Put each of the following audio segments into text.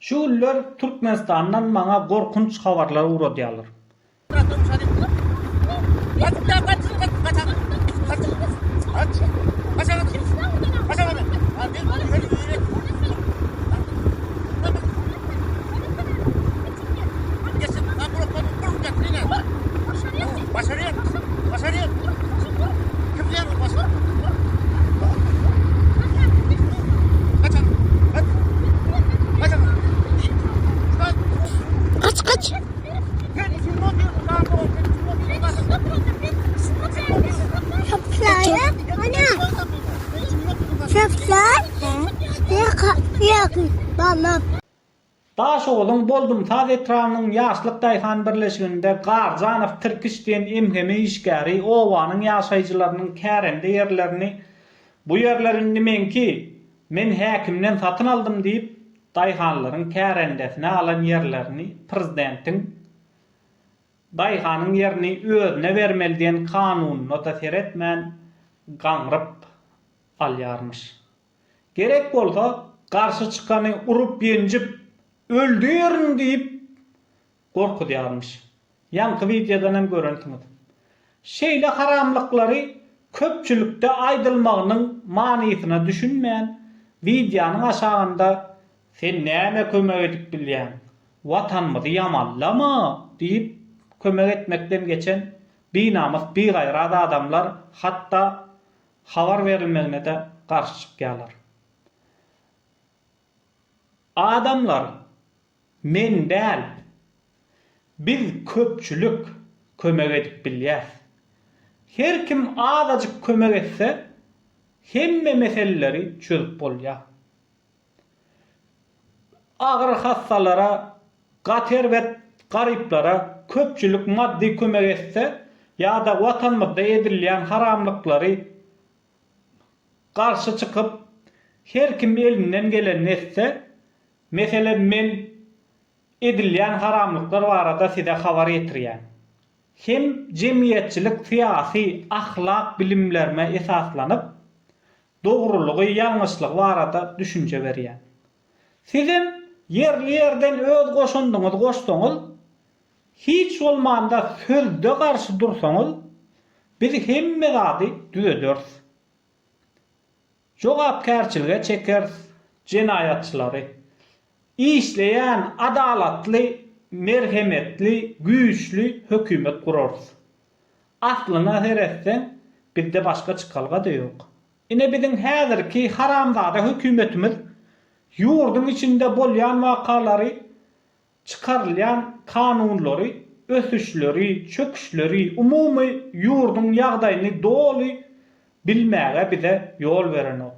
Şu günler Türkmenistan'dan bana korkunç haberler uğradýarlar. Kaç kaç. Şapşaya ana. Şapşay. Yak. Bana. Daş oğlum boldum taz etranynyň ýaşlyk daýhan birleşiginde Garzanow Türkistan emhemi işgäri owanyň ýaşaýjylarynyň kärende ýerlerini bu ýerlerini nimenki men häkimden satyn aldym diýip daýhanlaryň kärendesine alan ýerlerini prezidentiň daýhanyň ýerini özüne bermeli diýen kanunyna da seretmän gaňryp alýarmyş. Gerek bolsa garşy çykany urup ýenjip öldürin diýip gorkudýarmyş. Ýanky videodan hem görentiňiz. Şeýle haramlyklary köpçülükde aýdylmagynyň manysyna düşünmän videonyň aşagynda sen näme kömek edip bilýän? Watanmyzy ýamanlama diýip kömek etmekden geçen binamyz bigaýra adamlar hatda habar berilmegine de garşy çykýarlar. Adamlar men däl, biz köpçülük kömek edip bilýär. Her kim azajyk kömek etse, hemme meseleleri çözüp bolýar. Agyr hassalara, gater we garyplara köpçülük maddi kömek etse, ýa-da watanmyzda edilýän haramlyklary garşy çykyp her kim elinden geleni etse, meselen men edilýän haramlyklar barada size habar getirýän. Hem jemgyýetçilik syýasy, ahlak bilimlerime esaslanyp, dogrulygy, ýalňyşlygy barada düşünje berýän. Sizem yerli ýerden öz goşundyňyz goşsaňyz, hiç bolmanda sözde garşy dursaňyz, biz hemme zady düzederiz. Jogapkärçilige çekeriz jenaýatçylary. İşleyen adalatly, merhemetli, güýçli hökümet kurarız. Aslyna heretsen bizde başga çykalga da ýok. Ine biziň häzirki haramzada hökümetimiz ýurdun içinde bolýan wakalary, çykarylýan kanunlary, ösüşleri, çöküşleri, umumy ýurdun ýagdaýyny doly bilmäge bize ýol berenok.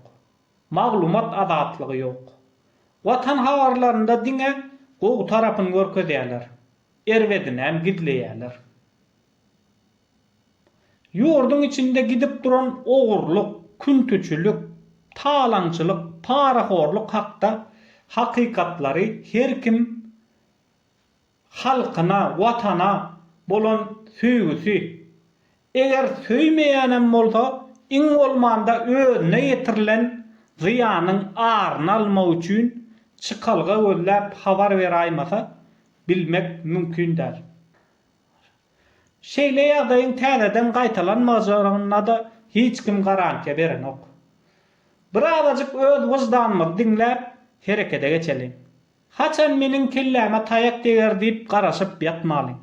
Maglumat azatlygy ýok. Watan habarlarynda diňe gowy tarapyny görkezýärler. Erwedinem gidleýärler. Ýurdun içinde gidip duran ogurluk, küntüçülük, talaňçylyk, paraxorluk hakda hakykatlary her kim halkyna, watana bolan süýgüsi eger süýmeýänem bolsa, iň bolmanda özüne ýetirilen ziýanyň aryny almak üçin çykalga gözläp habar beraýmasa bilmek mümkin däl. Şeýle ýagdaýyň täzeden gaýtalanmajagyna da hiç kim garantiýa berenok. Bir azajyk öz wyjdanymy diňläp herekete geçelim. Haçan meniň kelläme taýak deger diýip garaşyp ýatmalyň.